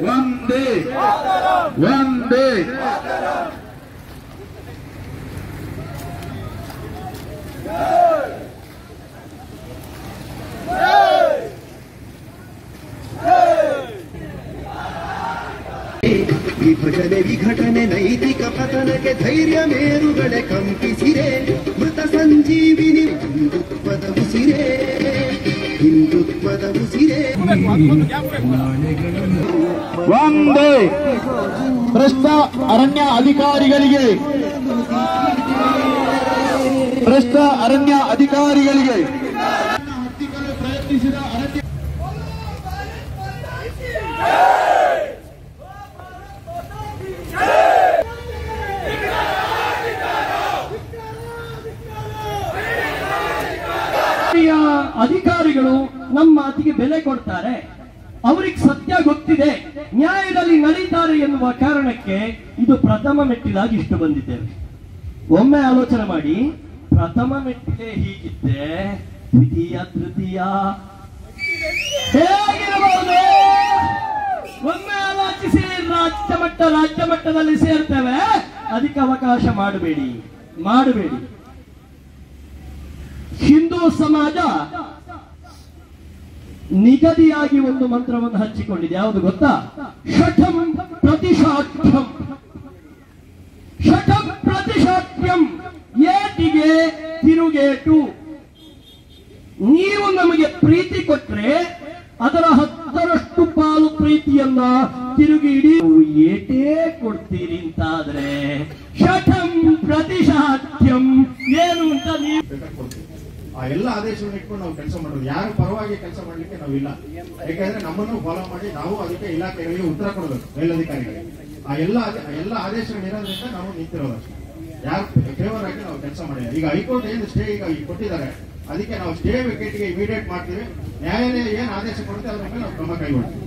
ವಂದೇ ವಂದೇ ವಿಭಜನೆ ವಿಘಟನೆ ನೈತಿಕ ಪತನಕ್ಕೆ ಧೈರ್ಯ ಮೇರುಗಳೇ ಕಂಪಿಸಿರೆ ಮೃತ ಸಂಜೀವಿನಿ ಹಿಂದುತ್ವದ ಉಸಿರೇ ಹಿಂದುತ್ವದ ಉಸಿರೇ ವಂದೇ ಭ್ರಷ್ಟ ಅರಣ್ಯ ಅಧಿಕಾರಿಗಳಿಗೆ ಭ್ರಷ್ಟ ಅರಣ್ಯ ಅಧಿಕಾರಿಗಳಿಗೆ ಹತ್ತಿಕ್ಕಲು ಪ್ರಯತ್ನಿಸಿದ ಅರಣ್ಯ ಅಧಿಕಾರಿಗಳು ನಮ್ಮ ಮಾತಿಗೆ ಬೆಲೆ ಕೊಡ್ತಾರೆ, ಅವರಿಗೆ ಸತ್ಯ ಗೊತ್ತಿದೆ, ನ್ಯಾಯದಲ್ಲಿ ನಡೀತಾರೆ ಎನ್ನುವ ಕಾರಣಕ್ಕೆ ಇದು ಪ್ರಥಮ ಮೆಟ್ಟಿಲಾಗಿ ಇಷ್ಟು ಬಂದಿದ್ದೇವೆ. ಒಮ್ಮೆ ಆಲೋಚನೆ ಮಾಡಿ, ಪ್ರಥಮ ಮೆಟ್ಟಿಲೆ ಹೀಗಿದ್ದೆ ದ್ವಿತೀಯ ತೃತೀಯ ಹೇಗಿರಬಹುದು? ಒಮ್ಮೆ ಆಲೋಚಿಸಿ, ರಾಜ್ಯ ಮಟ್ಟದಲ್ಲಿ ಸೇರ್ತೇವೆ, ಅದಕ್ಕೆ ಅವಕಾಶ ಮಾಡಬೇಡಿ. ಹಿಂದೂ ಸಮಾಜ ನಿಗದಿಯಾಗಿ ಒಂದು ಮಂತ್ರವನ್ನು ಹಂಚಿಕೊಂಡಿದೆ. ಯಾವುದು ಗೊತ್ತಾ? ಶಠಂ ಪ್ರತಿಶಾಠ್ಯಂ. ಶಠಂ ಪ್ರತಿಶಾಠ್ಯಂ, ಏಟಿಗೆ ತಿರುಗೇಟು. ನೀವು ನಮಗೆ ಪ್ರೀತಿ ಕೊಟ್ರೆ ಅದರ 10ರಷ್ಟು ಪಾಲು ಪ್ರೀತಿಯನ್ನ ತಿರುಗಿ ಇಡೀ ಏಟೇ ಕೊಡ್ತೀರಿ ಅಂತಾದ್ರೆ ಶಠಂ ಪ್ರತಿಶಾಠ್ಯಂ ಏನು ಅಂತ ನೀವು ಆ ಎಲ್ಲ ಆದೇಶವನ್ನು ಇಟ್ಕೊಂಡು ನಾವು ಕೆಲಸ ಮಾಡೋದು. ಯಾರು ಪರವಾಗಿ ಕೆಲಸ ಮಾಡ್ಲಿಕ್ಕೆ ನಾವಿಲ್ಲ. ಯಾಕಂದ್ರೆ ನಮ್ಮನ್ನು ಫಾಲೋ ಮಾಡಿ ನಾವು ಅದಕ್ಕೆ ಇಲಾಖೆಗಳಿಗೆ ಉತ್ತರ ಕೊಡಬೇಕು, ಮೇಲಧಿಕಾರಿಗಳಿಗೆ. ಆ ಎಲ್ಲ ಆದೇಶಗಳು ಇರೋದ್ರಿಂದ ನಾವು ನಿಂತಿರೋದು ಅಷ್ಟೇ. ಯಾರು ಫೇವರ್ ಆಗಿ ನಾವು ಕೆಲಸ ಮಾಡಿಲ್ಲ. ಈಗ ಹೈಕೋರ್ಟ್ ಏನು ಸ್ಟೇ ಈಗ ಕೊಟ್ಟಿದ್ದಾರೆ, ಅದಕ್ಕೆ ನಾವು ಸ್ಟೇ ವಿಕೆಟ್ಗೆ ಇಮಿಡಿಯೇಟ್ ಮಾಡ್ತೀವಿ. ನ್ಯಾಯಾಲಯ ಏನು ಆದೇಶ ಕೊಡುತ್ತೆ ಅದ್ರ ಮೇಲೆ ನಾವು ಕ್ರಮ ಕೈಗೊಳ್ತೀವಿ.